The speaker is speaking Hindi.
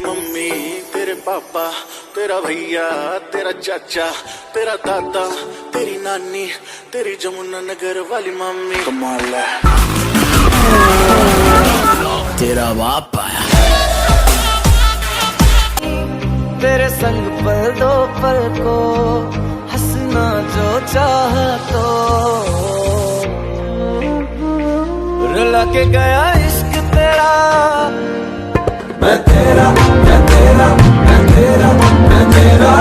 मम्मी, तेरे पापा, तेरा भैया, तेरा चाचा, तेरा दादा, तेरी नानी, तेरी जमुना नगर वाली मम्मी। कमाल है। तेरा बाप आया तेरे संग पल दो पल को, हंसना जो चाह तो, रुला के गया इश्क तेरा। मैं तेरा, मैं तेरा, मैं तेरा, मैं तेरा।